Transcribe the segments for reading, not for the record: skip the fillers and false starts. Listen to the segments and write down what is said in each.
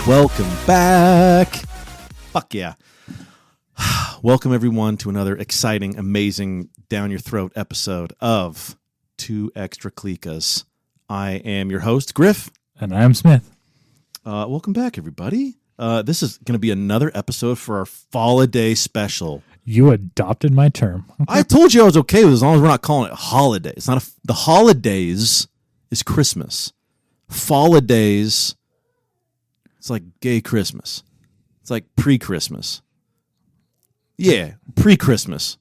Welcome back. Fuck yeah. Welcome everyone to another exciting, amazing, down your throat episode of Two Xtra Clicks. I am your host, Griff. And I am Smith. Welcome back, everybody. This is going to be another episode for our Fallidays special. You adopted my term. Okay. I told you I was okay with it as long as we're not calling it holiday. It's not the holidays is Christmas. Fallidays, it's like gay Christmas. It's like pre-Christmas. Yeah, pre-Christmas.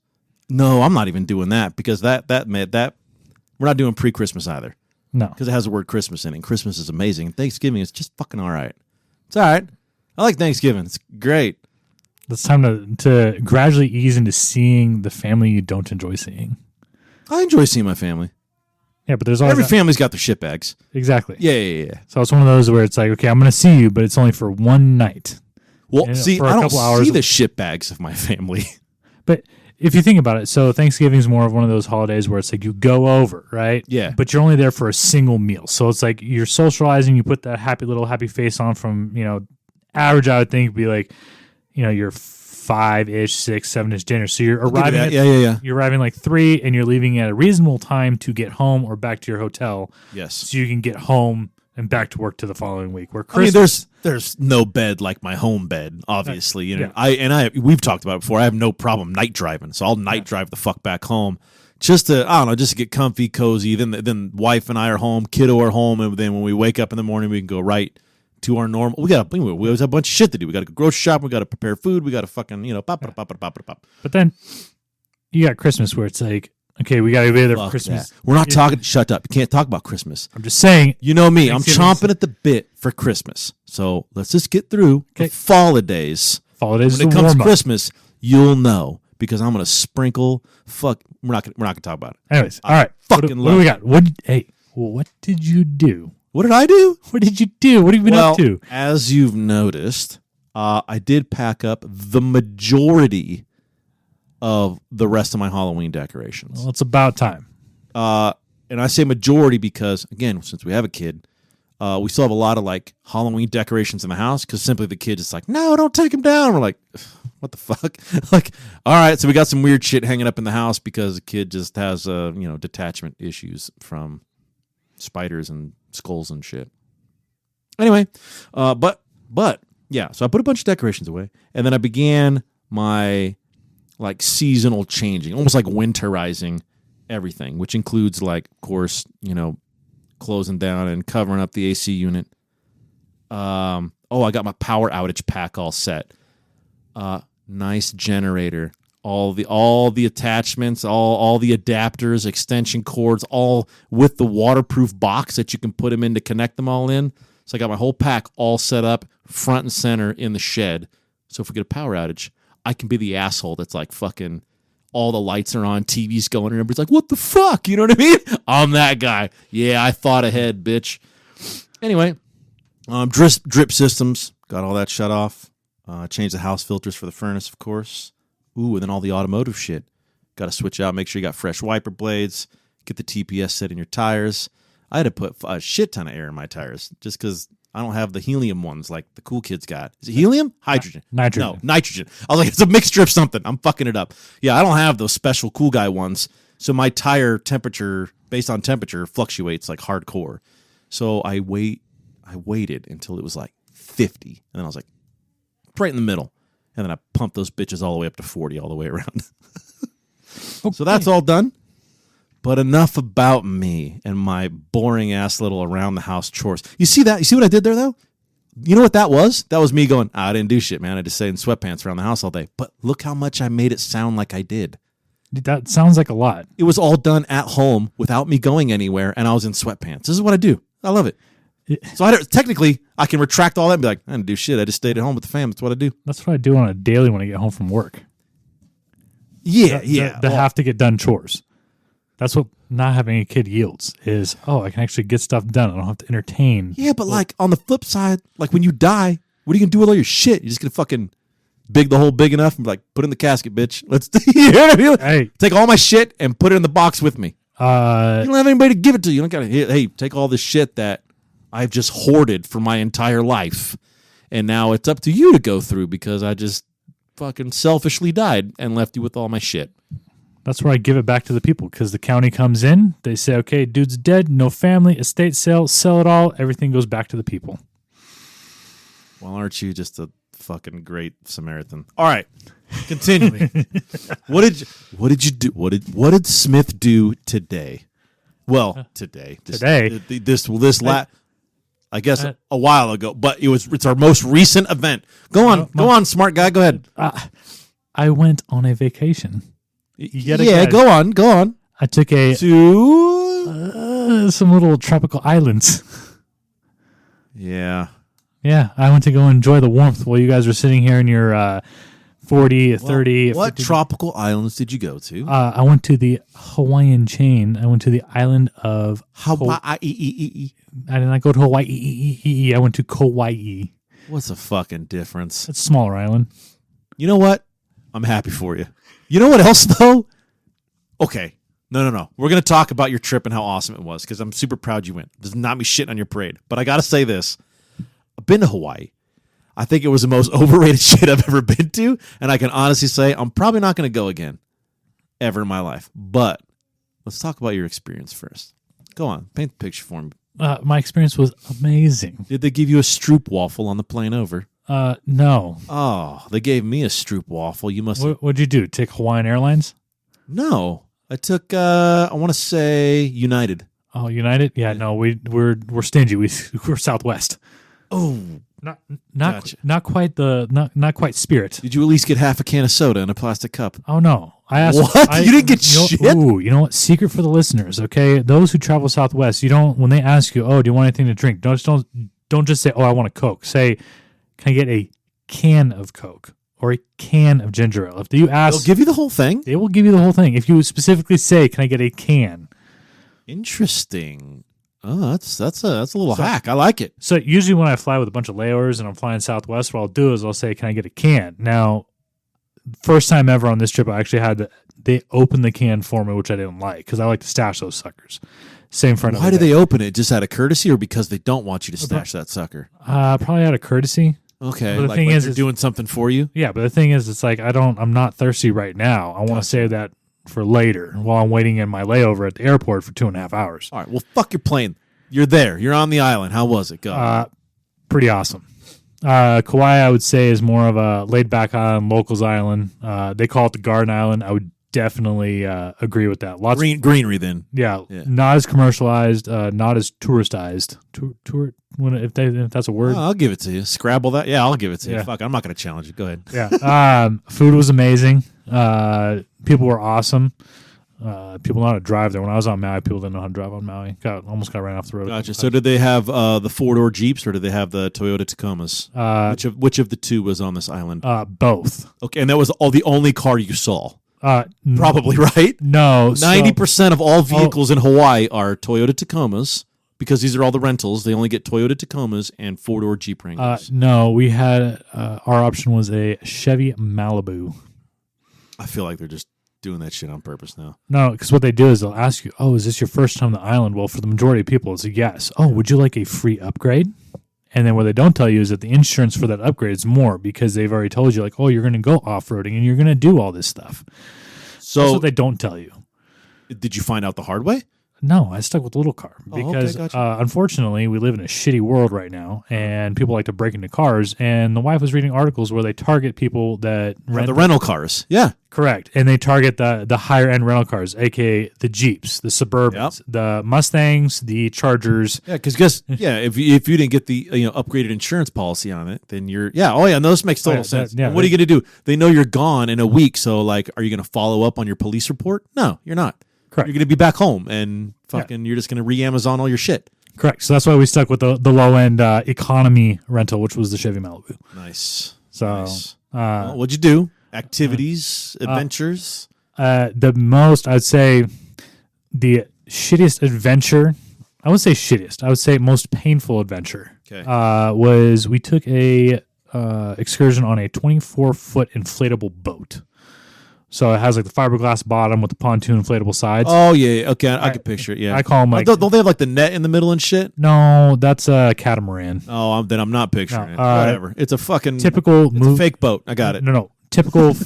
No, I'm not even doing that because that we're not doing pre-Christmas either. No, because it has the word Christmas in it. And Christmas is amazing. And Thanksgiving is just fucking all right. It's all right. I like Thanksgiving. It's great. It's time to gradually ease into seeing the family you don't enjoy seeing. I enjoy seeing my family. Yeah, but there's always every family's got their shitbags. Exactly. Yeah. So it's one of those where it's like, okay, I'm going to see you, but it's only for one night. Well, see, I don't see the shitbags of my family. But if you think about it, so Thanksgiving is more of one of those holidays where it's like you go over, right? Yeah. But you're only there for a single meal. So it's like you're socializing, you put that happy face on from, average, I would think, would be like, your 5-ish, 6, 7-ish dinner. So you're arriving You're arriving like 3 and you're leaving at a reasonable time to get home or back to your hotel. Yes. So you can get home and back to work to the following week. Where Christmas, there's no bed like my home bed, obviously. We've talked about it before. I have no problem night driving, so I'll night drive the fuck back home. Just to get comfy, cozy. Then wife and I are home, kiddo are home, and then when we wake up in the morning, we can go right to our normal. We always have a bunch of shit to do. We got to go grocery shop. We got to prepare food. We got to fucking pop. But then you got Christmas where it's like, okay, we got to be there for Christmas. That. We're not talking. Shut up. You can't talk about Christmas. I'm just saying. You know me. I'm chomping at the bit for Christmas. So let's just get through the Fallidays. Fallidays. When it comes to Christmas, you'll know because I'm gonna sprinkle. Fuck. We're not gonna talk about it. Anyways, all right. What do we got? What did you do? What did I do? What did you do? What have you been up to? As you've noticed, I did pack up the majority of the rest of my Halloween decorations. Well, it's about time. And I say majority because, again, since we have a kid, we still have a lot of like Halloween decorations in the house because simply the kid is like, no, don't take them down. We're like, what the fuck? Like, all right, so we got some weird shit hanging up in the house because the kid just has, detachment issues from spiders and skulls and shit. Anyway, but yeah, so I put a bunch of decorations away, and then I began my like seasonal changing, almost like winterizing everything, which includes like, of course, closing down and covering up the AC unit. I got my power outage pack all set. Nice generator. All the attachments, all the adapters, extension cords, all with the waterproof box that you can put them in to connect them all in. So I got my whole pack all set up front and center in the shed. So if we get a power outage, I can be the asshole that's like fucking all the lights are on, TV's going, and everybody's like, what the fuck? You know what I mean? I'm that guy. Yeah, I thought ahead, bitch. Anyway, drip systems, got all that shut off. Changed the house filters for the furnace, of course. Ooh, and then all the automotive shit. Got to switch out, make sure you got fresh wiper blades, get the TPS set in your tires. I had to put a shit ton of air in my tires just because I don't have the helium ones like the cool kids got. Is it helium? Hydrogen. Nitrogen. No, nitrogen. I was like, it's a mixture of something. I'm fucking it up. Yeah, I don't have those special cool guy ones. So my tire temperature, based on temperature, fluctuates like hardcore. So I waited until it was like 50. And then I was like, right in the middle. And then I pumped those bitches all the way up to 40 all the way around. Okay. So that's all done. But enough about me and my boring ass little around the house chores. You see that? You see what I did there though? You know what that was? That was me going, I didn't do shit, man. I just stayed in sweatpants around the house all day. But look how much I made it sound like I did. That sounds like a lot. It was all done at home without me going anywhere, and I was in sweatpants. This is what I do. I love it. So technically, I can retract all that and be like, I didn't do shit. I just stayed at home with the fam. That's what I do. That's what I do on a daily when I get home from work. Yeah. The have to get done chores. That's what not having a kid yields is, I can actually get stuff done. I don't have to entertain. Yeah, but like on the flip side, like when you die, what are you going to do with all your shit? You're just going to fucking big the hole big enough and be like, put it in the casket, bitch. Let's you know what I mean? Hey. Take all my shit and put it in the box with me. You don't have anybody to give it to. You don't got to, hey, take all this shit that I've just hoarded for my entire life and now it's up to you to go through because I just fucking selfishly died and left you with all my shit. That's where I give it back to the people because the county comes in. They say, okay, dude's dead, no family, estate sale, sell it all. Everything goes back to the people. Well, aren't you just a fucking great Samaritan? All right, continuing. What did you do? What did Smith do today? Well, today. I guess a while ago, but it's our most recent event. Go on, smart guy. Go ahead. I went on a vacation. Go on. I took to some little tropical islands. Yeah. Yeah, I went to go enjoy the warmth while you guys were sitting here in your 40, 30. What 50, tropical islands did you go to? I went to the Hawaiian chain. I went to the island of Hawaii. I did not go to Hawaii. I went to Kauai. What's the fucking difference? It's a smaller island. You know what? I'm happy for you. You know what else, though? Okay. No. We're going to talk about your trip and how awesome it was because I'm super proud you went. This is not me shitting on your parade. But I got to say this. I've been to Hawaii. I think it was the most overrated shit I've ever been to. And I can honestly say I'm probably not going to go again ever in my life. But let's talk about your experience first. Go on. Paint the picture for me. My experience was amazing. Did they give you a stroop waffle on the plane over? No. Oh, they gave me a stroop waffle. You must. What'd you do? Take Hawaiian Airlines? No, I took. I want to say United. Oh, United? Yeah, no, we're stingy. We're Southwest. Oh, not quite Spirit. Did you at least get half a can of soda in a plastic cup? Oh no, I asked. What? You didn't get shit? Ooh, you know what? Secret for the listeners, okay? Those who travel Southwest, you don't. When they ask you, oh, do you want anything to drink? Don't just say, oh, I want a Coke. Say, can I get a can of Coke or a can of ginger ale? If you ask, they'll give you the whole thing. They will give you the whole thing. If you specifically say, can I get a can? Interesting. Oh, that's a little hack. I like it. So usually when I fly with a bunch of layovers and I'm flying Southwest, what I'll do is I'll say, can I get a can? Now, first time ever on this trip, I actually they opened the can for me, which I didn't like because I like to stash those suckers. Same friend. Why do they open it? Just out of courtesy or because they don't want you to stash that sucker? Probably out of courtesy. Okay. But the thing is, they're doing something for you? Yeah, but the thing is, it's like I'm not thirsty right now. I want to save that for later while I'm waiting in my layover at the airport for 2.5 hours. All right. Well, fuck your plane. You're there. You're on the island. How was it? Go. Pretty awesome. Kauai, I would say, is more of a laid-back island, locals island. They call it the Garden Island. I would definitely agree with that. Lots of greenery then. Yeah, not as commercialized, not as touristized. If that's a word. I'll give it to you. Scrabble that. Yeah, I'll give it to you. Fuck, I'm not going to challenge you. Go ahead. Yeah. Food was amazing. People were awesome. People know how to drive there. When I was on Maui, people didn't know how to drive on Maui. Almost got ran off the road. Gotcha. So did they have the 4-door Jeeps or did they have the Toyota Tacomas? Which of the two was on this island? Both. Okay, and that was the only car you saw? Probably, right? No. 90% of all vehicles in Hawaii are Toyota Tacomas because these are all the rentals. They only get Toyota Tacomas and 4-door Jeep Wranglers. No, we had our option was a Chevy Malibu. I feel like they're just doing that shit on purpose now. No, because what they do is they'll ask you, oh, is this your first time on the island? Well, for the majority of people, it's a yes. Oh, would you like a free upgrade? And then what they don't tell you is that the insurance for that upgrade is more because they've already told you, like, oh, you're going to go off-roading and you're going to do all this stuff. So that's what they don't tell you. Did you find out the hard way? No, I stuck with the little car because, unfortunately, we live in a shitty world right now, and people like to break into cars. And the wife was reading articles where they target people that rent the rental cars. Yeah, correct. And they target the higher end rental cars, aka the Jeeps, the Suburbans, the Mustangs, the Chargers. Yeah, because if you didn't get the upgraded insurance policy on it, then you're and those makes total sense. What are you going to do? They know you're gone in a week, so like, are you going to follow up on your police report? No, you're not. Correct. You're going to be back home and you're just going to re-Amazon all your shit. Correct. So that's why we stuck with the low-end economy rental, which was the Chevy Malibu. Nice. So nice. What'd you do? Activities, adventures? The most, I'd say, the shittiest adventure, I would say shittiest, I would say most painful adventure, was we took a excursion on a 24-foot inflatable boat. So it has like the fiberglass bottom with the pontoon inflatable sides. Oh yeah, okay, I can picture it. Yeah, I call them like. Don't they have like the net in the middle and shit? No, that's a catamaran. Oh, then I'm not picturing it. Whatever. It's a fucking typical it's a fake boat. I got it. No. Typical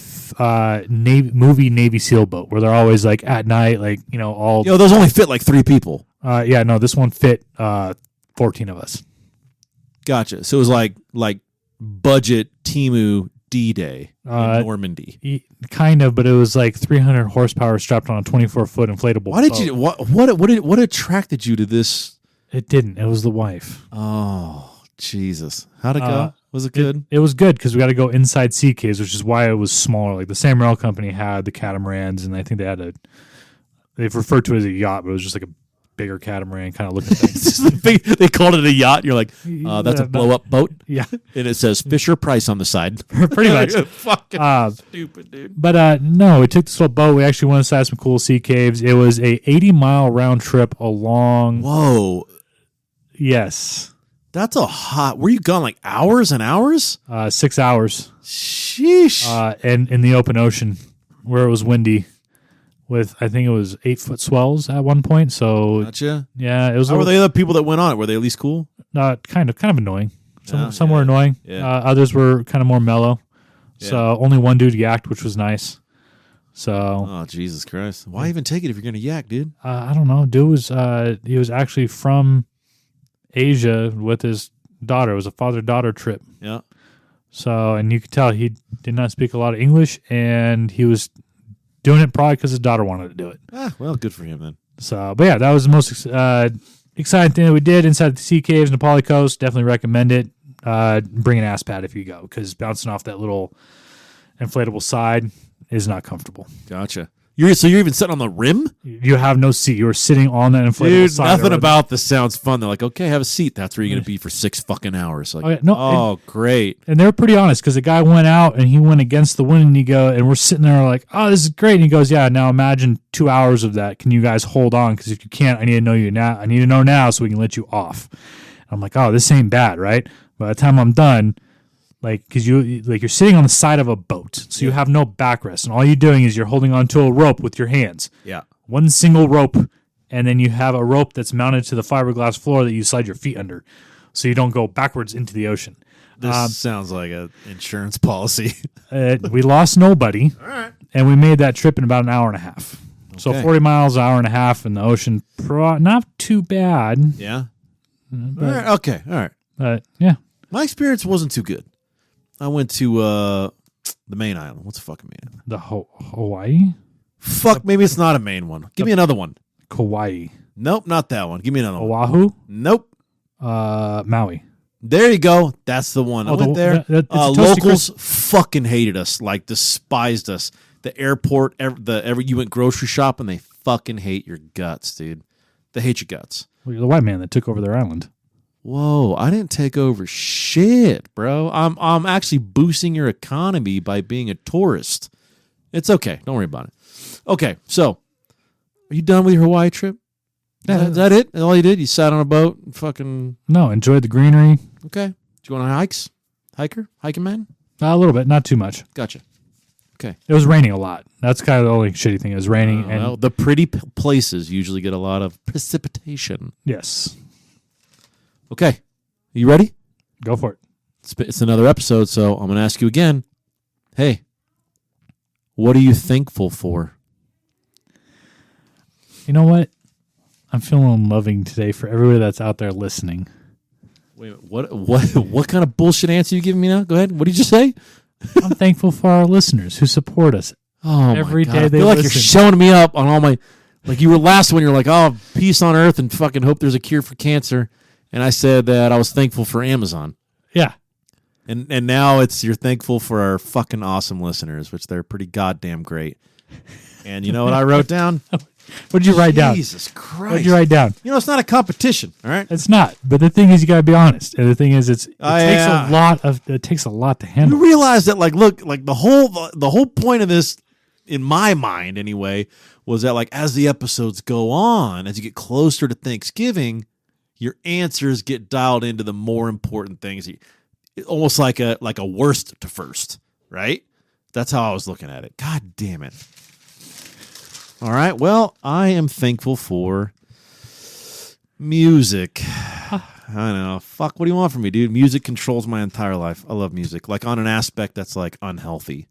Navy SEAL boat where they're always like at night, like all. Those only fit like 3 people. Yeah, no, this one fit 14 of us. Gotcha. So it was like budget Temu D-Day in Normandy. Kind of, but it was like 300 horsepower strapped on a 24-foot inflatable. Why did you? What attracted you to this? It didn't. It was the wife. Oh Jesus! How'd it go? Was it good? It was good because we got to go inside sea caves, which is why it was smaller. Like the Sam Rail Company had the catamarans, and I think they've referred to it as a yacht, but it was just like a bigger catamaran kind of looking thing. They called it a yacht. And you're like, that's a blow up boat. Yeah, and it says Fisher Price on the side. Pretty much. Fucking stupid, dude. But no, we took this little boat. We actually went inside some cool sea caves. It was a 80-mile round trip along. Whoa. Yes. That's a hot. Were you gone like hours and hours? 6 hours. Sheesh. And in the open ocean where it was windy with, I think it was 8-foot swells at one point. So, gotcha. Yeah, it was. How were the other people that went on it? Were they at least cool? Kind of annoying. Some were yeah. annoying. Yeah. Others were kind of more mellow. Yeah. So only one dude yacked, which was nice. So. Oh, Jesus Christ. Why even take it if you're going to yak, dude? I don't know. Dude he was actually from Asia with his daughter. It was a father-daughter trip. Yeah. So, and you could tell he did not speak a lot of English, and he was doing it probably because his daughter wanted to do it. Well, good for him then. So, but yeah, that was the most exciting thing that we did inside the sea caves in the Napali Coast. Definitely recommend it. Bring an ass pad if you go, because bouncing off that little inflatable side is not comfortable. Gotcha. You're even sitting on the rim? You have no seat. You're sitting on that inflatable Dude, side. nothing about this sounds fun. They're like, okay, have a seat. That's where you're going to be for 6 fucking hours. Like, great. And they were pretty honest, because the guy went out and he went against the wind, and we're sitting there like, oh, this is great. And he goes, yeah, now imagine 2 hours of that. Can you guys hold on? Because if you can't, I need to know you now. I need to know now so we can let you off. And I'm like, oh, this ain't bad, right? By the time I'm done, because you're sitting on the side of a boat, so you have no backrest, and all you're doing is you're holding onto a rope with your hands. Yeah, one single rope, and then you have a rope that's mounted to the fiberglass floor that you slide your feet under, so you don't go backwards into the ocean. This sounds like an insurance policy. We lost nobody, all right, and we made that trip in about an hour and a half. Okay. So 40 miles, an hour and a half in the ocean, not too bad. Yeah. All right. Okay. All right. Yeah. My experience wasn't too good. I went to the main island. What's the fucking main island? The Hawaii? Fuck, maybe it's not a main one. Give me another one. Kauai. Nope, not that one. Give me another one. Oahu? Nope. Maui. There you go. That's the one. I went there. Locals fucking hated us, like despised us. The airport, you went grocery shopping, they fucking hate your guts, dude. They hate your guts. Well, you're the white man that took over their island. Whoa, I didn't take over shit, bro. I'm actually boosting your economy by being a tourist. It's okay. Don't worry about it. Okay, so are you done with your Hawaii trip? Is that it? All you did? You sat on a boat and fucking... No, enjoyed the greenery. Okay. Did you go on hikes? Hiking man? A little bit, not too much. Gotcha. Okay. It was raining a lot. That's kind of the only shitty thing. It was raining. Well, the pretty places usually get a lot of precipitation. Yes. Okay. You ready? Go for it. It's another episode, so I'm going to ask you again. Hey, what are you thankful for? You know what? I'm feeling loving today for everybody that's out there listening. Wait, what kind of bullshit answer you giving me now? Go ahead. What did you say? I'm thankful for our listeners who support us every day. I feel like you're showing me up on all my... Like you were last one, you're like, oh, peace on earth and fucking hope there's a cure for cancer. And I said that I was thankful for Amazon. Yeah. And now you're thankful for our fucking awesome listeners, which they're pretty goddamn great. And you know what I wrote down? What did you write down? Jesus Christ. What did you write down? You know, it's not a competition, all right? It's not. But the thing is, you got to be honest. And the thing is, it takes a lot to handle. You realize that, the whole point of this, in my mind anyway, was that, as the episodes go on, as you get closer to Thanksgiving, your answers get dialed into the more important things. Almost like a worst to first, right? That's how I was looking at it. God damn it. All right. Well, I am thankful for music. I don't know. Fuck, what do you want from me, dude? Music controls my entire life. I love music. Like on an aspect that's like unhealthy.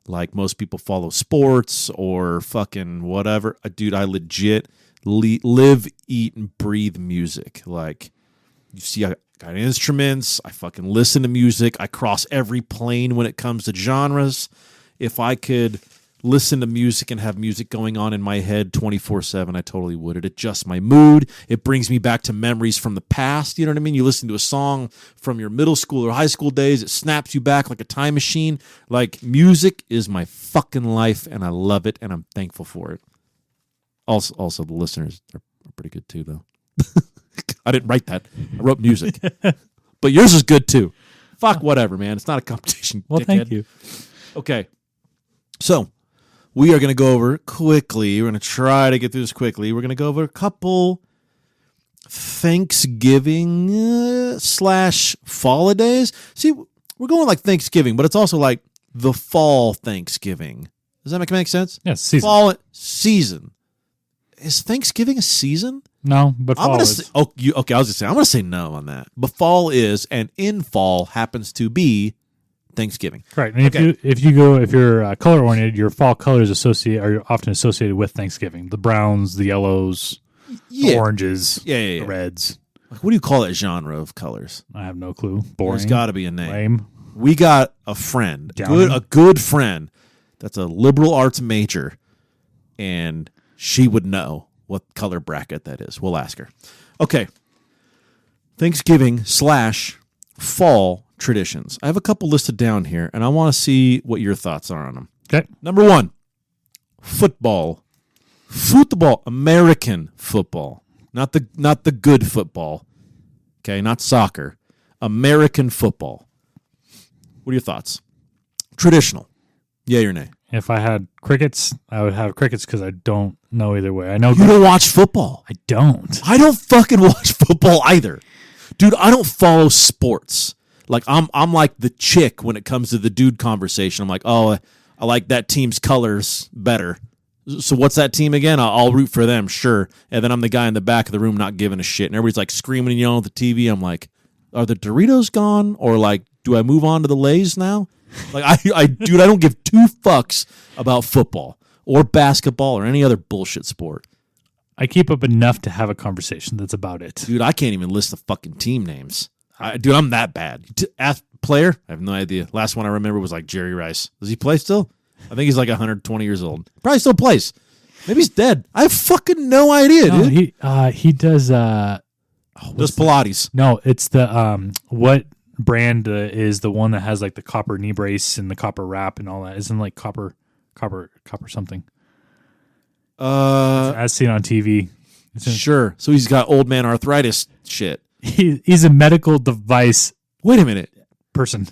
Like most people follow sports or fucking whatever. Dude, I legit live, eat, and breathe music. Like, you see, I got instruments. I fucking listen to music. I cross every plane when it comes to genres. If I could listen to music and have music going on in my head 24/7, I totally would. It adjusts my mood. It brings me back to memories from the past. You know what I mean? You listen to a song from your middle school or high school days. It snaps you back like a time machine. Like, music is my fucking life, and I love it, and I'm thankful for it. Also the listeners are pretty good too, though. I didn't write that. I wrote music. But yours is good too. Fuck whatever, man. It's not a competition. Well, dickhead. thank you. Okay. So, we are going to go over quickly. We're going to try to get through this quickly. We're going to go over a couple Thanksgiving / Fallidays. See, we're going like Thanksgiving, but it's also like the fall Thanksgiving. Does that make sense? Yes, season. Fall season. Is Thanksgiving a season? No, but fall is. Okay, I was just saying, I'm going to say no on that. But fall is, and in fall happens to be Thanksgiving. Right. And if you're color oriented, your fall colors are often associated with Thanksgiving. The browns, the yellows, the oranges, the reds. Like, what do you call that genre of colors? I have no clue. Boring. There's got to be a name. Lame. We got a friend, a good friend, that's a liberal arts major, and she would know what color bracket that is. We'll ask her. Okay. Thanksgiving / fall traditions. I have a couple listed down here, and I want to see what your thoughts are on them. Okay. Number 1, football. Football, American football. Not the good football. Okay, not soccer. American football. What are your thoughts? Traditional. Yay or nay? If I had crickets, I would have crickets because I don't know either way. I know you don't watch football. I don't. I don't fucking watch football either. Dude, I don't follow sports. Like, I'm like the chick when it comes to the dude conversation. I'm like, oh, I like that team's colors better. So what's that team again? I'll root for them, sure. And then I'm the guy in the back of the room not giving a shit. And everybody's like screaming and yelling at the TV. I'm like, are the Doritos gone? Or like, do I move on to the Lays now? Like, dude, I don't give two fucks about football or basketball or any other bullshit sport. I keep up enough to have a conversation. That's about it. Dude, I can't even list the fucking team names. Dude, I'm that bad. Ask player? I have no idea. Last one I remember was like Jerry Rice. Does he play still? I think he's like 120 years old. Probably still plays. Maybe he's dead. I have fucking no idea, dude. He does. Does Pilates? No, it's the what brand is the one that has like the copper knee brace and the copper wrap and all that? Isn't like copper something? As seen on TV. Sure. So he's got old man arthritis shit. He's a medical device. Wait a minute. Person.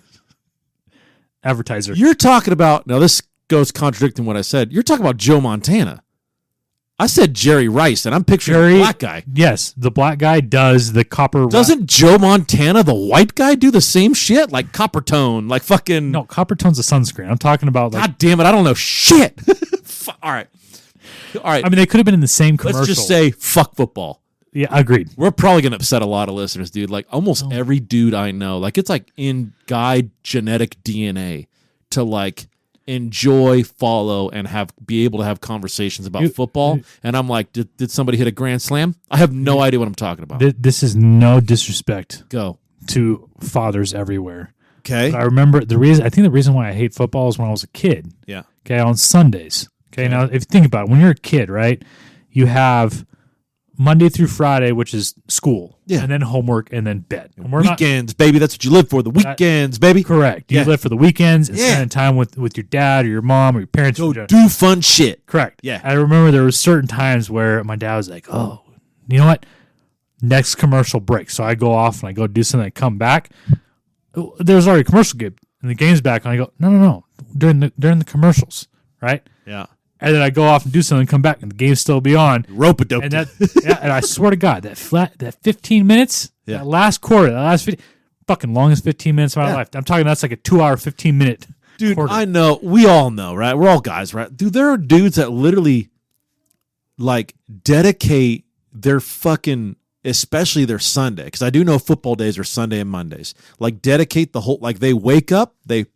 Advertiser. You're talking about, now this goes contradicting what I said. You're talking about Joe Montana. I said Jerry Rice, and I'm picturing the black guy. Yes, the black guy does the copper. Doesn't Joe Montana, the white guy, do the same shit? Like copper tone, like fucking. No, copper tone's a sunscreen. I'm talking about like. God damn it, I don't know shit. All right. I mean, they could have been in the same commercial. Let's just say fuck football. Yeah, agreed. We're probably going to upset a lot of listeners, dude. Like almost every dude I know, like it's like in guy genetic DNA to like enjoy, follow, and be able to have conversations about football. And I'm like, did somebody hit a grand slam? I have no idea what I'm talking about. This is no disrespect. Go to fathers everywhere. Okay. But I remember I think the reason why I hate football is when I was a kid. Yeah. Okay, on Sundays. Okay, now if you think about it, when you're a kid, right, you have Monday through Friday, which is school, and then homework, and then bed. And weekends, baby. That's what you live for. The weekends, baby. Correct. You live for the weekends and spend time with your dad or your mom or your parents. Go do fun shit. Correct. Yeah. I remember there were certain times where my dad was like, oh, you know what? Next commercial break. So I go off and I go do something. I come back. There's already a commercial game, and the game's back. And I go, no. During the commercials, right? Yeah. And then I go off and do something and come back, and the game's still be on. Rope-a-dope. And and I swear to God, that 15 minutes, that last quarter, that last 15, fucking longest 15 minutes of my life. I'm talking that's like a 2-hour, 15-minute Dude, quarter. I know. We all know, right? We're all guys, right? Dude, there are dudes that literally, like, dedicate their fucking, especially their Sunday, because I do know football days are Sunday and Mondays. Like, dedicate the whole, like, they wake up, they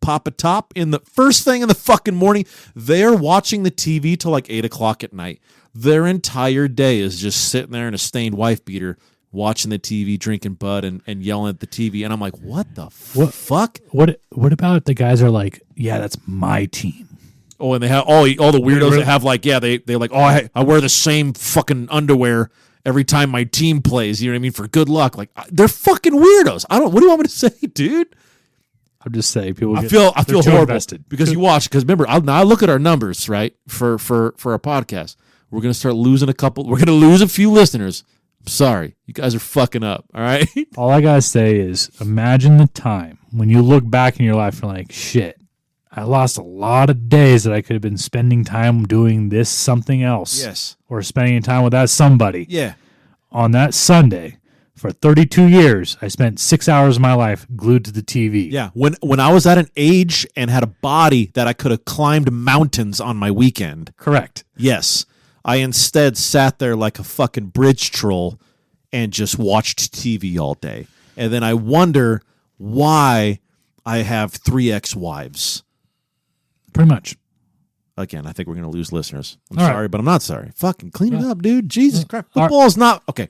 pop a top in the first thing in the fucking morning. They're watching the TV till like 8 o'clock at night. Their entire day is just sitting there in a stained wife beater, watching the TV, drinking Bud, and yelling at the TV. And I'm like, what the fuck? What about the guys are like, yeah, that's my team. Oh, and they have all the weirdos that have like, yeah, they like, oh, I wear the same fucking underwear every time my team plays. You know what I mean? For good luck. Like, they're fucking weirdos. What do you want me to say, dude? I'm just saying, people. I feel horrible invested. because you watch. Because remember, I look at our numbers, right, for our podcast. We're gonna start losing a couple. We're gonna lose a few listeners. I'm sorry, you guys are fucking up. All right. All I gotta say is, imagine the time when you look back in your life and like, shit, I lost a lot of days that I could have been spending time doing this something else. Yes. Or spending time with that somebody. Yeah. On that Sunday. For 32 years, I spent 6 hours of my life glued to the TV. Yeah, when I was at an age and had a body that I could have climbed mountains on my weekend. Correct. Yes. I instead sat there like a fucking bridge troll and just watched TV all day. And then I wonder why I have 3 ex-wives. Pretty much. Again, I think we're going to lose listeners. I'm all sorry, right. but I'm not sorry. Fucking clean it up, dude. Jesus Christ. Football is not... Okay.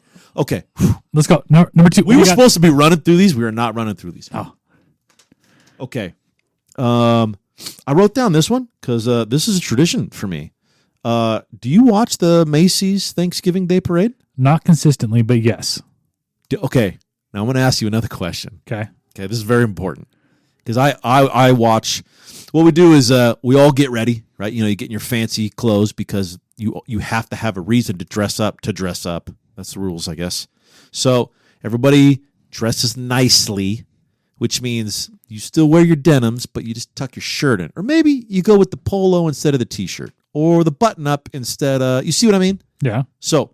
Let's go. Number 2. We were supposed to be running through these. We are not running through these. Oh. Okay. I wrote down this one because this is a tradition for me. Do you watch the Macy's Thanksgiving Day Parade? Not consistently, but yes. Okay. Now I'm going to ask you another question. Okay. Okay, this is very important because I watch. What we do is we all get ready, right? You know, you get in your fancy clothes because you have to have a reason to dress up. That's the rules, I guess. So everybody dresses nicely, which means you still wear your denims, but you just tuck your shirt in. Or maybe you go with the polo instead of the T-shirt. Or the button-up instead of... You see what I mean? Yeah. So,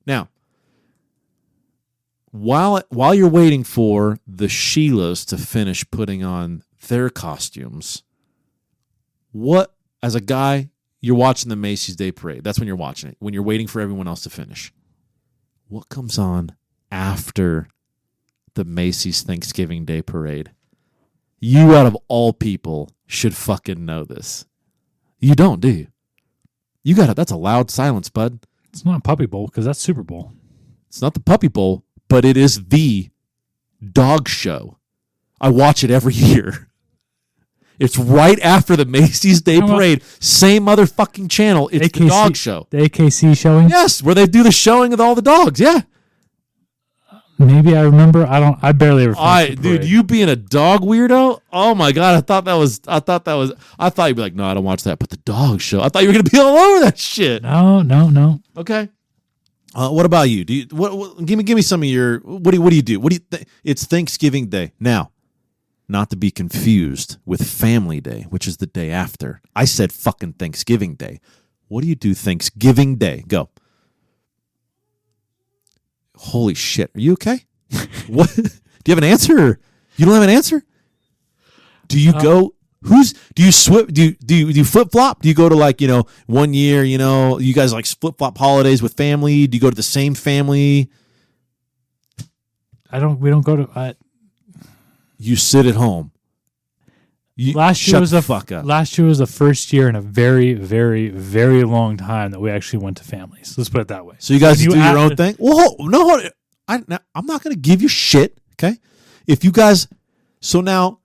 now, while you're waiting for the Sheilas to finish putting on their costumes, what, as a guy, you're watching the Macy's Day Parade. That's when you're watching it, when you're waiting for everyone else to finish. What comes on after the Macy's Thanksgiving Day Parade? You, out of all people, should fucking know this. You don't, do you? You got it. That's a loud silence, bud. It's not Puppy Bowl because that's Super Bowl. It's not the Puppy Bowl, but it is the dog show. I watch it every year. It's right after the Macy's Day Parade. Same motherfucking channel. It's the dog show. The AKC showing? Yes, where they do the showing of all the dogs. Yeah. Maybe I remember. I barely ever. Dude, you being a dog weirdo? Oh my God. I thought you'd be like, no, I don't watch that. But the dog show, I thought you were going to be all over that shit. No. Okay. What about you? Do you give me some of your, what do you do? It's Thanksgiving Day. Now, not to be confused with Family Day, which is the day after. I said fucking Thanksgiving Day. What do you do Thanksgiving Day? Go. Holy shit. Are you okay? What? Do you have an answer? Or you don't have an answer? Do you go? Do you flip flop? Do you go to, like, 1 year, you guys like flip flop holidays with family? Do you go to the same family? We don't go to. You sit at home. Last year was the first year in a very, very, very long time that we actually went to families. Let's put it that way. So you guys do your own thing? Well, no, I'm not going to give you shit, okay? If you guys... So now,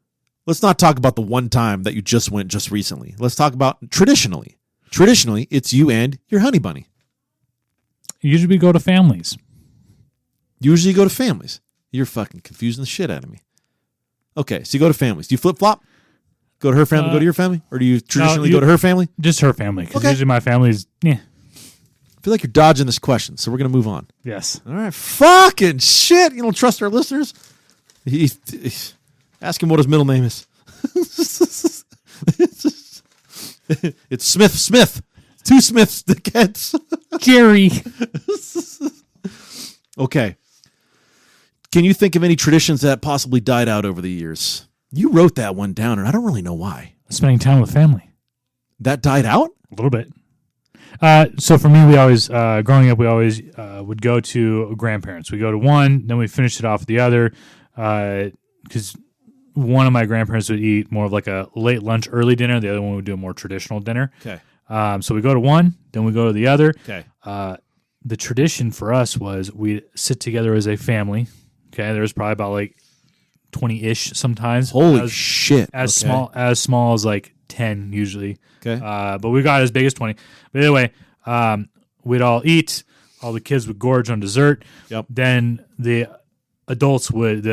let's not talk about the one time that you just went just recently. Let's talk about traditionally. Traditionally, it's you and your honey bunny. Usually we go to families. Usually you go to families. You're fucking confusing the shit out of me. Okay, so you go to families. Do you flip-flop? Go to her family, go to your family? Or do you traditionally go to her family? Just her family, because usually my family's, I feel like you're dodging this question, so we're going to move on. Yes. All right, fucking shit. You don't trust our listeners? Ask him what his middle name is. It's Smith. 2 Smiths, dickheads. Jerry. Okay. Can you think of any traditions that possibly died out over the years? You wrote that one down, and I don't really know why. Spending time with family. That died out? A little bit. So for me, we always, growing up, we always would go to grandparents. We go to one, then we finish it off with the other, because one of my grandparents would eat more of like a late lunch, early dinner. The other one would do a more traditional dinner. Okay. So we go to one, then we go to the other. Okay. The tradition for us was we'd sit together as a family. Okay. There was probably about like 20-ish sometimes. Holy shit. As small as like 10 usually. Okay. But we got as big as 20. But anyway, we'd all eat. All the kids would gorge on dessert. Yep. Then the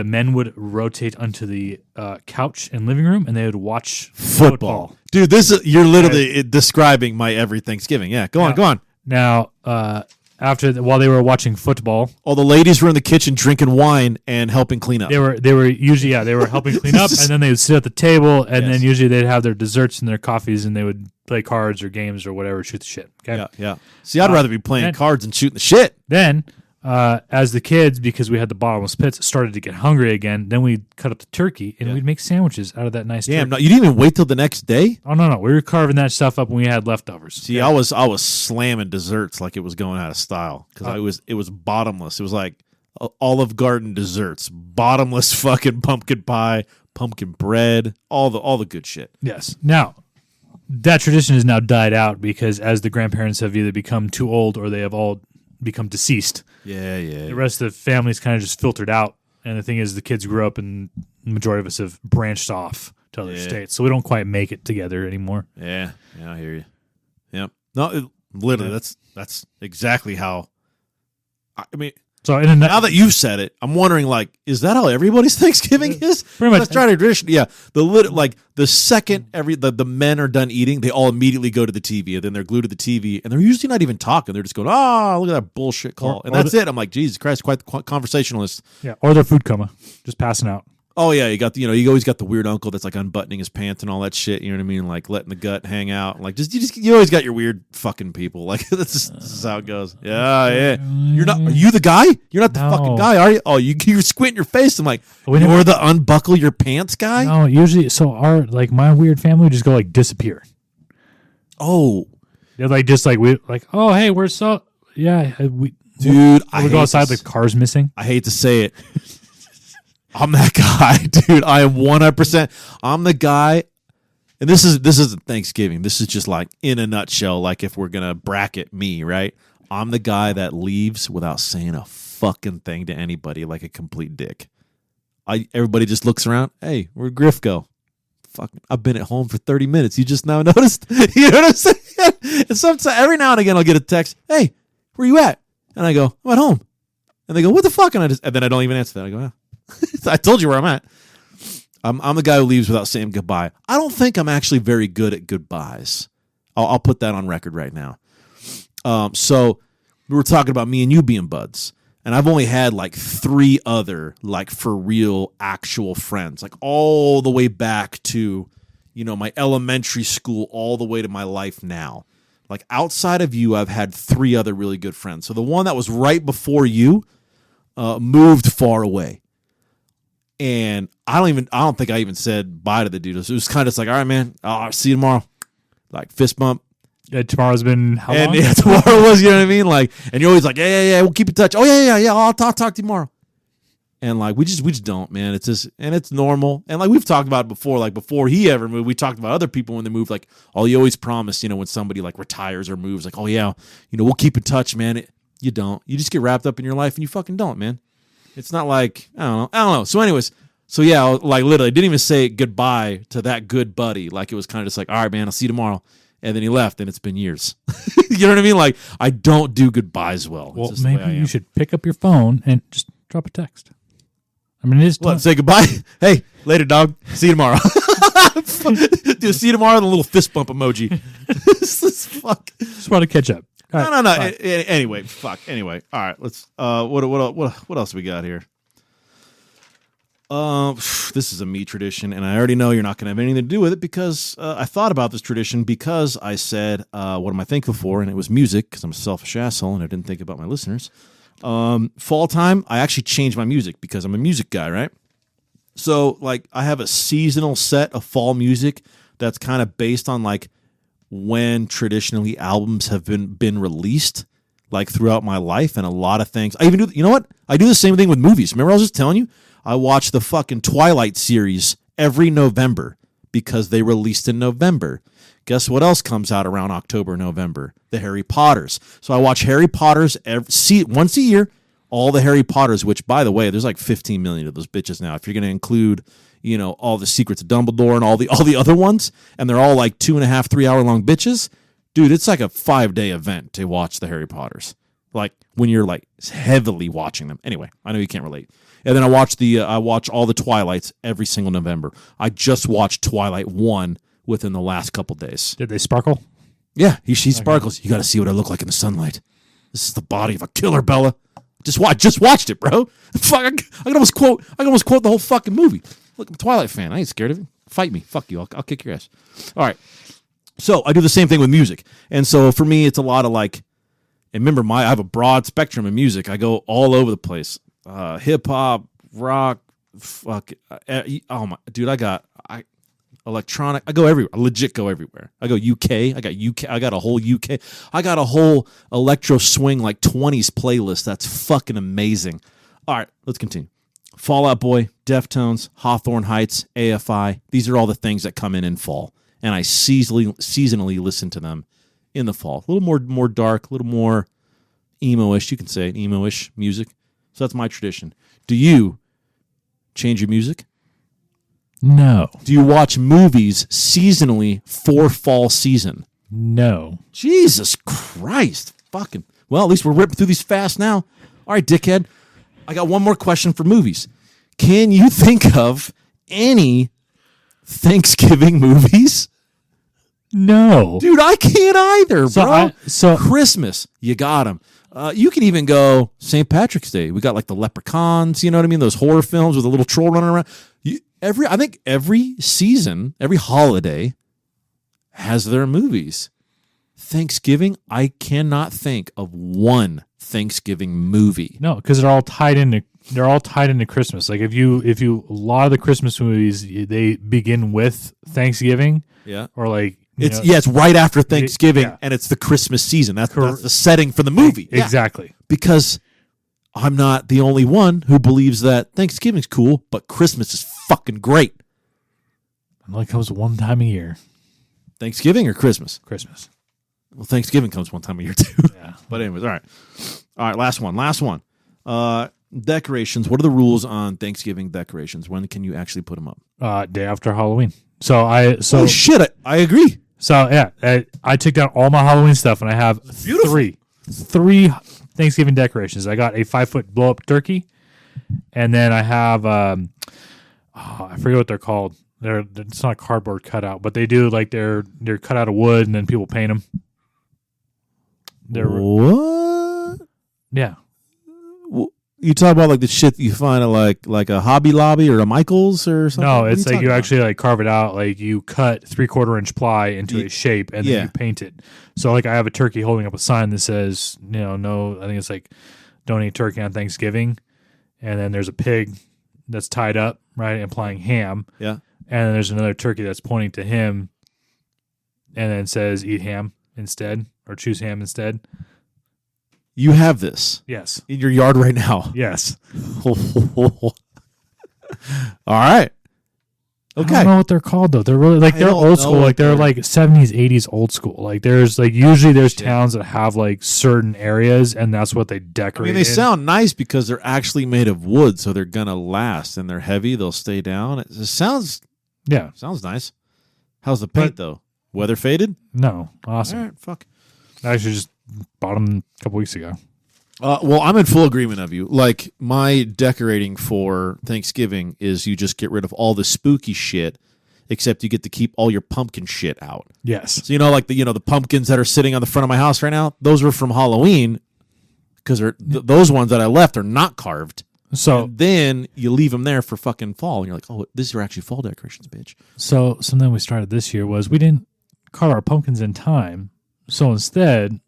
men would rotate onto the couch and living room, and they would watch football. Dude, you're literally describing my every Thanksgiving. Yeah, go on. Now, while they were watching football, all the ladies were in the kitchen drinking wine and helping clean up. They were usually helping clean up, and then they would sit at the table, and then usually they'd have their desserts and their coffees, and they would play cards or games or whatever, shoot the shit. Okay. Yeah. See, I'd rather be playing cards and shooting the shit. Then, as the kids, because we had the bottomless pits, started to get hungry again, then we'd cut up the turkey and we'd make sandwiches out of that nice turkey. No, you didn't even wait till the next day? Oh, no. We were carving that stuff up when we had leftovers. See, I was slamming desserts like it was going out of style because it was bottomless. It was like Olive Garden desserts, bottomless fucking pumpkin pie, pumpkin bread, all the good shit. Yes. Now, that tradition has now died out because as the grandparents have either become too old or they have all become deceased. Yeah. The rest of the family's kind of just filtered out. And the thing is, the kids grew up and the majority of us have branched off to other states. So we don't quite make it together anymore. Yeah, I hear you. Yep. No, literally, that's exactly how. I mean, so now that you've said it, I'm wondering, like, is that how everybody's Thanksgiving is? Pretty much. That's tradition. Yeah. The second the men are done eating, they all immediately go to the TV, and then they're glued to the TV, and they're usually not even talking. They're just going, look at that bullshit call. And that's it. I'm like, Jesus Christ, quite the conversationalist. Yeah. Or their food coma, just passing out. Oh yeah, you always got the weird uncle that's like unbuttoning his pants and all that shit. You know what I mean? Like letting the gut hang out. Like you always got your weird fucking people. Like this is how it goes. Yeah. Are you the guy? You're not the fucking guy, are you? Oh, you're squinting your face. I'm like, you're the unbuckle your pants guy. No, usually. So my weird family would just go like disappear. Oh, they're oh hey, we're so we dude. I would go outside like cars missing. I hate to say it. I'm that guy, dude. I am 100%. I'm the guy, and this isn't Thanksgiving. This is just like in a nutshell. Like if we're gonna bracket me, right? I'm the guy that leaves without saying a fucking thing to anybody, like a complete dick. Everybody just looks around. Hey, where'd Griff go? Fucking, I've been at home for 30 minutes. You just now noticed. You know what I'm saying? And sometimes every now and again I'll get a text. Hey, where you at? And I go, I'm at home. And they go, what the fuck? And then I don't even answer that. I go, yeah. I told you where I'm at. I'm the guy who leaves without saying goodbye. I don't think I'm actually very good at goodbyes. I'll put that on record right now. So we were talking about me and you being buds, and I've only had like 3 other like for real actual friends, like all the way back to my elementary school, all the way to my life now. Like outside of you, I've had 3 other really good friends. So the one that was right before you moved far away. And I don't think I even said bye to the dude. It was kind of like, all right, man, I'll see you tomorrow. Like fist bump. Yeah, tomorrow's been how long? And tomorrow was, you know what I mean? Like, and you're always like, yeah, we'll keep in touch. Oh yeah, I'll talk to you tomorrow. And like, we just don't, man. It's just, and it's normal. And like we've talked about it before, like before he ever moved, we talked about other people when they move, like, oh, you always promise, when somebody like retires or moves, like, oh yeah, we'll keep in touch, man. You don't. You just get wrapped up in your life and you fucking don't, man. It's not like, I don't know. So anyways, yeah, like literally didn't even say goodbye to that good buddy. Like it was kind of just like, all right, man, I'll see you tomorrow. And then he left and it's been years. You know what I mean? Like I don't do goodbyes well. Well, maybe you should pick up your phone and just drop a text. I mean, it is. What, say goodbye? Hey, later, dog. See you tomorrow. Dude, see you tomorrow, the little fist bump emoji. This is fuck. Just want to catch up. No. Anyway, fuck. Anyway, all right. Let's. What else we got here? This is a me tradition, and I already know you're not going to have anything to do with it because I thought about this tradition because I said, "What am I thankful for?" And it was music because I'm a selfish asshole and I didn't think about my listeners. Fall time, I actually changed my music because I'm a music guy, right? So, like, I have a seasonal set of fall music that's kind of based on, like, when traditionally albums have been released, like, throughout my life, and a lot of things. I even do, you know what? I do the same thing with movies. Remember I was just telling you? I watch the fucking Twilight series every November because they released in November. Guess what else comes out around October, November? The Harry Potters. So I watch Harry Potters once a year, all the Harry Potters, which, by the way, there's like 15 million of those bitches now. If you're going to include, you know, all the Secrets of Dumbledore and all the other ones, and they're all like 2.5, 3 hour long bitches, dude, it's like a 5-day event to watch the Harry Potters. Like when you're like heavily watching them. Anyway, I know you can't relate. And then I watch all the Twilights every single November. I just watched Twilight 1 within the last couple days. Did they sparkle? Yeah, she sparkles. You got to see what I look like in the sunlight. This is the body of a killer, Bella. Just watched it, bro. Fuck, I can almost quote the whole fucking movie. Look, I'm a Twilight fan. I ain't scared of it. Fight me. Fuck you. I'll kick your ass. All right. So I do the same thing with music. And so for me, it's a lot of like, and remember, I have a broad spectrum of music. I go all over the place. Hip hop, rock, oh my, dude, electronic. I go everywhere. I legit go everywhere. I go UK. I got a whole UK. I got a whole electro swing like 20s playlist. That's fucking amazing. All right, let's continue. Fall Out Boy, Deftones, Hawthorne Heights, AFI. These are all the things that come in fall, and I seasonally listen to them in the fall. A little more dark, a little more emo-ish. You can say it, emo-ish music. So that's my tradition. Do you change your music? No. Do you watch movies seasonally for fall season? No. Jesus Christ. Fucking. Well, at least we're ripping through these fast now. All right, dickhead. I got one more question for movies. Can you think of any Thanksgiving movies? No. Dude, I can't either, bro. So Christmas, you got them. You can even go St. Patrick's Day. We got like the Leprechauns, you know what I mean? Those horror films with a little troll running around. I think every season, every holiday has their movies. Thanksgiving, I cannot think of one Thanksgiving movie. No, because they're all tied into Christmas. Like if you a lot of the Christmas movies, they begin with Thanksgiving. Yeah. Or like it's right after Thanksgiving, and it's the Christmas season. That's the setting for the movie. Exactly. Yeah. Because I'm not the only one who believes that Thanksgiving's cool, but Christmas is fucking great. It only comes one time a year. Thanksgiving or Christmas? Christmas. Well, Thanksgiving comes one time a year too. Yeah. But anyways, all right. Last one. Decorations. What are the rules on Thanksgiving decorations? When can you actually put them up? Day after Halloween. Oh shit! I agree. So yeah, I took down all my Halloween stuff, and I have three Thanksgiving decorations. I got a 5-foot blow up turkey, and then I have I forget what they're called. It's not a cardboard cutout, but they do like they're cut out of wood, and then people paint them. What? Yeah. You talk about like the shit that you find at like a Hobby Lobby or a Michael's or something? No, it's like you actually like carve it out. Like you cut 3/4 inch ply into a shape and then you paint it. So like I have a turkey holding up a sign that says, no, I think it's like don't eat turkey on Thanksgiving. And then there's a pig that's tied up, right, implying ham. Yeah. And then there's another turkey that's pointing to him and then says eat ham instead or choose ham instead. You have this? Yes. In your yard right now? Yes. All right. Okay. I don't know what they're called though. They're really like they're old school. Like they're like 70s, 80s old school. Like there's like usually there's towns that have like certain areas and that's what they decorate. I mean, they sound nice because they're actually made of wood, so they're gonna last and they're heavy. They'll stay down. It sounds nice. How's the paint though? Weather faded? No. Awesome. All right. Fuck. I actually just bought them a couple weeks ago. Well, I'm in full agreement of you. Like, my decorating for Thanksgiving is you just get rid of all the spooky shit, except you get to keep all your pumpkin shit out. Yes. So, like the pumpkins that are sitting on the front of my house right now, those were from Halloween, because those ones that I left are not carved. So and then you leave them there for fucking fall, and you're like, oh, these are actually fall decorations, bitch. So something we started this year was we didn't carve our pumpkins in time, so instead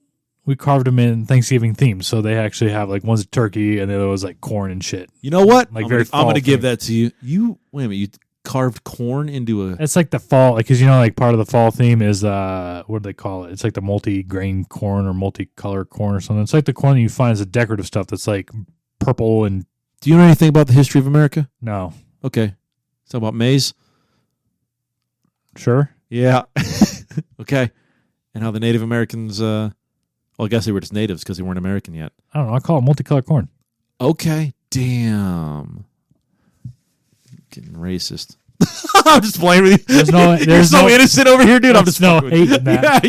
we carved them in Thanksgiving themes. So they actually have like one's turkey and the other was like corn and shit. You know what? Like I'm going to give that to you. Wait a minute. You carved corn into a... It's like the fall, like, because like part of the fall theme is what do they call it? It's like the multi-grain corn or multicolor corn or something. It's like the corn that you find as a decorative stuff that's like purple and... Do you know anything about the history of America? No. Okay. Talk about maize? Sure. Yeah. Okay. And how the Native Americans... well, I guess they were just natives because they weren't American yet. I don't know. I call it multicolored corn. Okay. Damn. Getting racist. I'm just playing with you. You're so innocent over here, dude. I'm just no hate in that.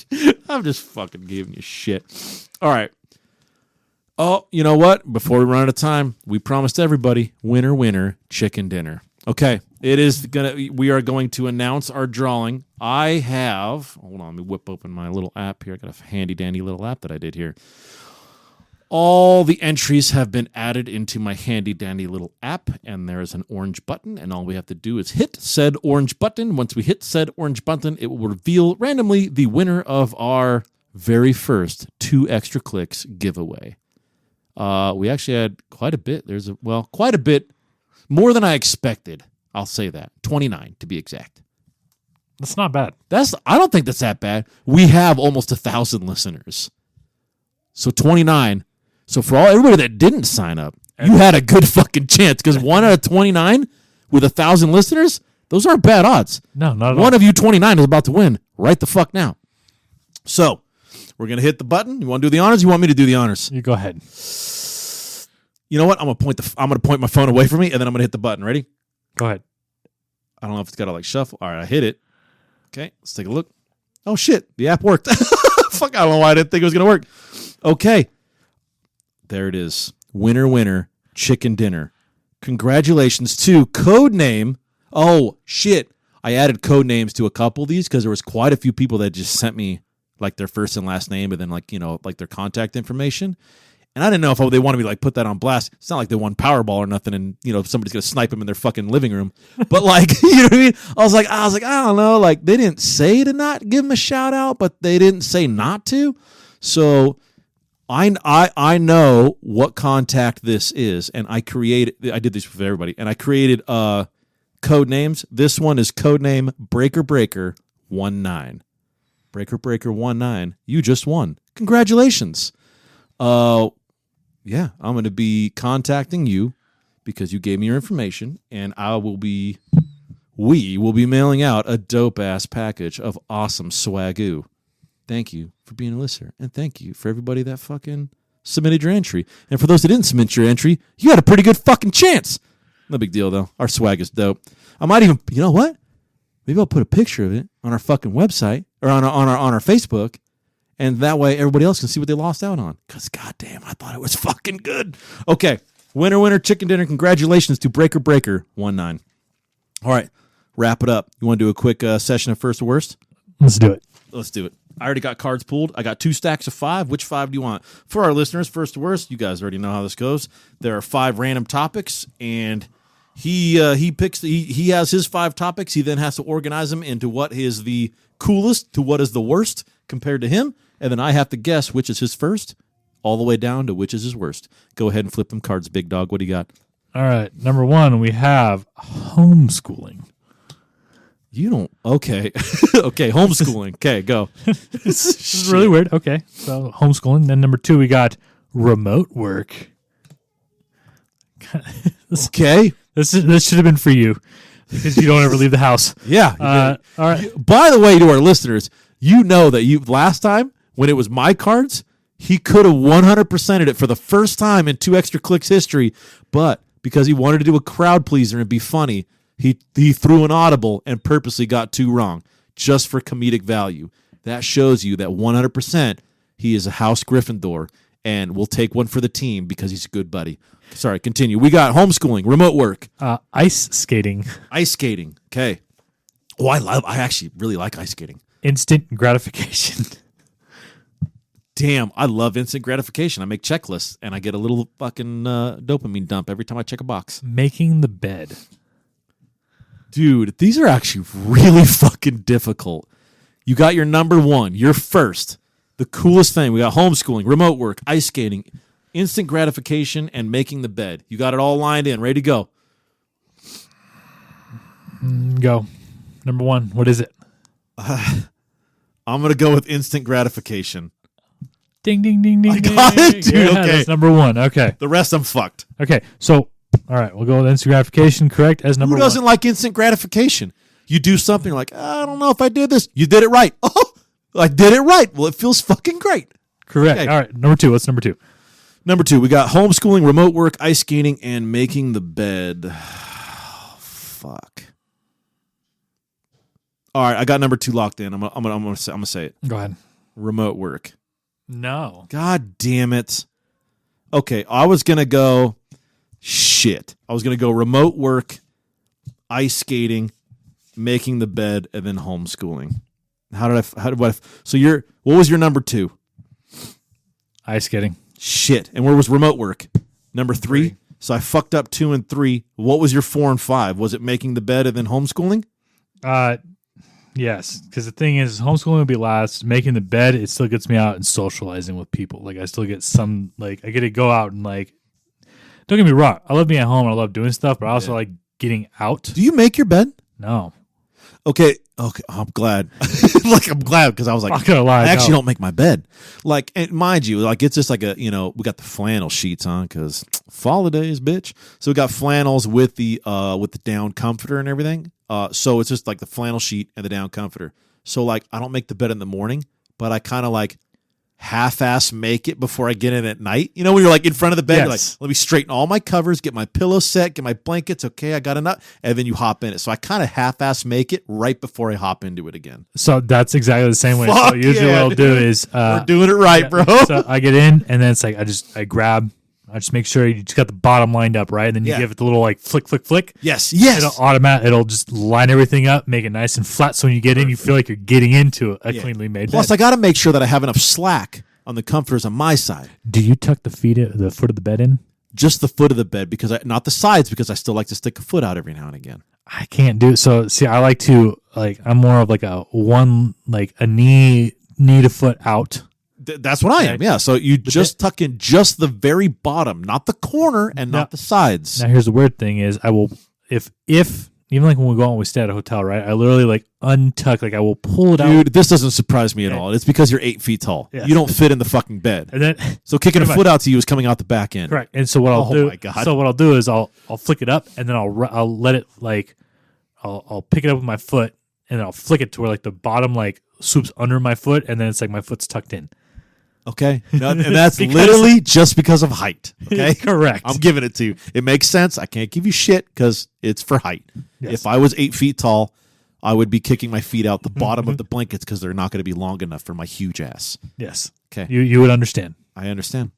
Yeah, I'm just fucking giving you shit. All right. Oh, you know what? Before we run out of time, we promised everybody winner, winner, chicken dinner. Okay. We are going to announce our drawing. Hold on, let me whip open my little app here. I got a handy dandy little app that I did here. All the entries have been added into my handy dandy little app, and there is an orange button, and all we have to do is hit said orange button. Once we hit said orange button, it will reveal randomly the winner of our very first 2 Xtra Clicks giveaway. We actually had quite a bit. Quite a bit more than I expected. I'll say that. 29 to be exact. That's not bad. I don't think that's that bad. We have almost 1,000 listeners. So 29. So for everybody that didn't sign up, you had a good fucking chance because 1 out of 29 with 1,000 listeners, those aren't bad odds. No, not at all. One of you 29 is about to win right the fuck now. So we're going to hit the button. You want to do the honors? You want me to do the honors? You go ahead. You know what? I'm going to point my phone away from me, and then I'm going to hit the button. Ready? Go ahead. I don't know if it's got to like shuffle. All right, I hit it. Okay, let's take a look. Oh, shit. The app worked. Fuck, I don't know why I didn't think it was going to work. Okay. There it is. Winner, winner, chicken dinner. Congratulations to Codename. Oh, shit. I added code names to a couple of these because there was quite a few people that just sent me like their first and last name and then like their contact information. And I didn't know if they wanted me to like put that on blast. It's not like they won Powerball or nothing and somebody's going to snipe them in their fucking living room. But like, you know what I mean? I was like, I don't know. Like they didn't say to not give them a shout out, but they didn't say not to. So I know what contact this is, and I did this with everybody, and I created code names. This one is codename Breaker19. Breaker19, you just won. Congratulations. Yeah, I'm going to be contacting you because you gave me your information, and we will be mailing out a dope-ass package of awesome swagoo. Thank you for being a listener, and thank you for everybody that fucking submitted your entry. And for those that didn't submit your entry, you had a pretty good fucking chance. No big deal, though. Our swag is dope. I might even, you know what? Maybe I'll put a picture of it on our fucking website or on our Facebook, and that way everybody else can see what they lost out on. Because, goddamn, I thought it was fucking good. Okay, winner, chicken dinner. Congratulations to Breaker19. All right, wrap it up. You want to do a quick session of first to worst? Let's do it. Let's do it. I already got cards pulled. I got 2 stacks of 5. Which 5 do you want? For our listeners, first to worst, you guys already know how this goes. There are 5 random topics, and he has his 5 topics. He then has to organize them into what is the coolest to what is the worst compared to him, and then I have to guess which is his first, all the way down to which is his worst. Go ahead and flip them cards, big dog. What do you got? All right. Number 1, we have homeschooling. You don't. Okay. Okay. Homeschooling. Okay. Go. This is really weird. Okay. So homeschooling. Then number 2, we got remote work. Okay. This should have been for you because you don't ever leave the house. Yeah. All right. By the way, to our listeners, you know that last time when it was my cards, he could have 100%ed it for the first time in 2 Xtra Clicks history, but because he wanted to do a crowd pleaser and be funny, he threw an audible and purposely got 2 wrong just for comedic value. That shows you that 100% he is a house Gryffindor and will take one for the team because he's a good buddy. Sorry, continue. We got homeschooling, remote work. Ice skating. Ice skating. Okay. Oh, I actually really like ice skating. Instant gratification. Damn, I love instant gratification. I make checklists and I get a little fucking dopamine dump every time I check a box. Making the bed. Dude, these are actually really fucking difficult. You got your number 1. You're first. The coolest thing. We got homeschooling, remote work, ice skating, instant gratification, and making the bed. You got it all lined in, ready to go. Go. Number 1. What is it? I'm going to go with instant gratification. Ding, ding, ding, ding. I got it, dude. Yeah, okay. That's number 1. Okay. The rest I'm fucked. Okay. So, all right. We'll go with instant gratification, correct, as number 1. Who doesn't like instant gratification? You do something, you're like, I don't know if I did this. You did it right. Oh, I did it right. Well, it feels fucking great. Correct. Okay. All right. Number 2. What's number 2? Number 2, we got homeschooling, remote work, ice skating, and making the bed. Fuck. All right, I got number 2 locked in. I'm gonna say it. Go ahead. Remote work. No. God damn it. Okay, I was gonna go. Shit. I was gonna go remote work, ice skating, making the bed, and then homeschooling. So what was your number 2? Ice skating. Shit. And where was remote work? Number 3. So I fucked up 2 and 3. What was your 4 and 5? Was it making the bed and then homeschooling? Yes, because the thing is, homeschooling would be last. Making the bed, it still gets me out and socializing with people. Like I still get some, like I get to go out and like. Don't get me wrong, I love being at home and I love doing stuff, but I also like getting out. Do you make your bed? No. Okay, I'm glad. I'm glad because I was like, Not gonna lie, I actually don't make my bed. Like, and mind you, like it's just like we got the flannel sheets on because Fallidays, bitch. So we got flannels with the down comforter and everything. So it's just like the flannel sheet and the down comforter. So like I don't make the bed in the morning, but I kind of like half-ass make it before I get in at night. You know, when you're like in front of the bed, you're like, let me straighten all my covers, get my pillow set, get my blankets. Okay, I got enough. And then you hop in it. So I kind of half-ass make it right before I hop into it again. So that's exactly the same way. Fuck So usually what I'll do is we're doing it right, bro. So I get in and then it's like I just make sure you just got the bottom lined up, right? And then you give it the little like flick, flick, flick. Yes. It'll just line everything up, make it nice and flat. So when you get in, you feel like you're getting into a cleanly made Plus, bed. I got to make sure that I have enough slack on the comforters on my side. Do you tuck the foot of the bed in? Just the foot of the bed not the sides because I still like to stick a foot out every now and again. I can't do it. So see, I like to I'm more of like a knee to foot out. That's what I am. Yeah. So you just tuck in just the very bottom, not the corner and not the sides. Now here's the weird thing is I will if even like when we go out and we stay at a hotel, right? I literally like untuck, like I will pull it out. Dude, this doesn't surprise me at all. It's because you're 8 feet tall. Yeah. You don't fit in the fucking bed. And then so kicking a foot out to you is coming out the back end. Correct. And so what I'll do? My God. So what I'll do is I'll flick it up and then I'll let it like I'll pick it up with my foot and then I'll flick it to where like the bottom like swoops under my foot and then it's like my foot's tucked in. Okay. No, and that's literally just because of height. Okay. Correct. I'm giving it to you. It makes sense. I can't give you shit because it's for height. Yes. If I was 8 feet tall, I would be kicking my feet out the bottom of the blankets because they're not going to be long enough for my huge ass. Yes. Okay. You would understand. I understand.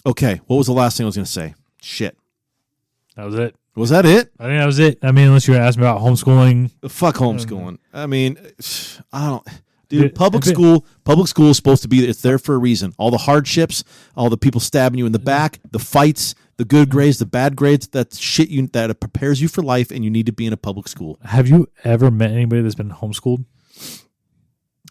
Okay. What was the last thing I was going to say? Shit. That was it. Was that it? I think that was it. I mean, unless you're going to ask me about homeschooling. Fuck homeschooling. I mean, I don't... Dude, public school is supposed to be, it's there for a reason. All the hardships, all the people stabbing you in the back, the fights, the good grades, the bad grades, that shit that prepares you for life, and you need to be in a public school. Have you ever met anybody that's been homeschooled?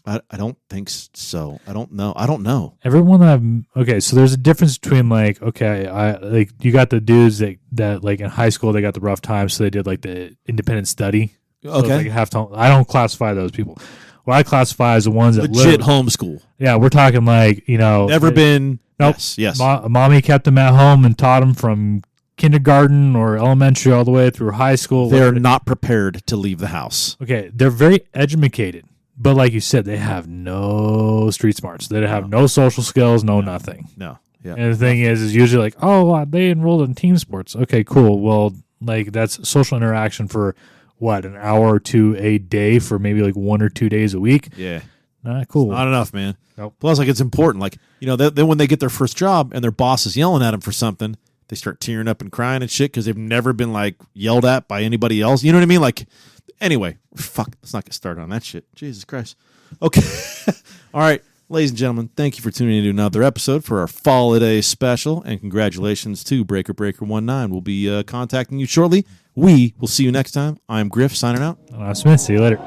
I don't think so. I don't know. Everyone that so there's a difference between like, you got the dudes that like in high school, they got the rough time, so they did like the independent study. Okay. So like I don't classify those people. What I classify as the ones that legit homeschool. Yeah, we're talking like, never been. Nope. Yes. Mommy kept them at home and taught them from kindergarten or elementary all the way through high school. They're not prepared to leave the house. Okay, they're very educated, but like you said, they have no street smarts. They have no social skills, nothing. No. Yeah. And the thing is usually like, they enrolled in team sports. Okay, cool. Well, like that's social interaction for an hour or two a day for maybe like 1 or 2 days a week. Yeah. Not cool. It's not enough, man. Nope. Plus, like, it's important. Like, then when they get their first job and their boss is yelling at them for something, they start tearing up and crying and shit because they've never been, like, yelled at by anybody else. You know what I mean? Like, anyway, let's not get started on that shit. Jesus Christ. Okay. All right. Ladies and gentlemen, thank you for tuning in to another episode for our Fallidays special, and congratulations to Breaker19. We'll be contacting you shortly. We will see you next time. I'm Griff, signing out. I'm Smith. See you later.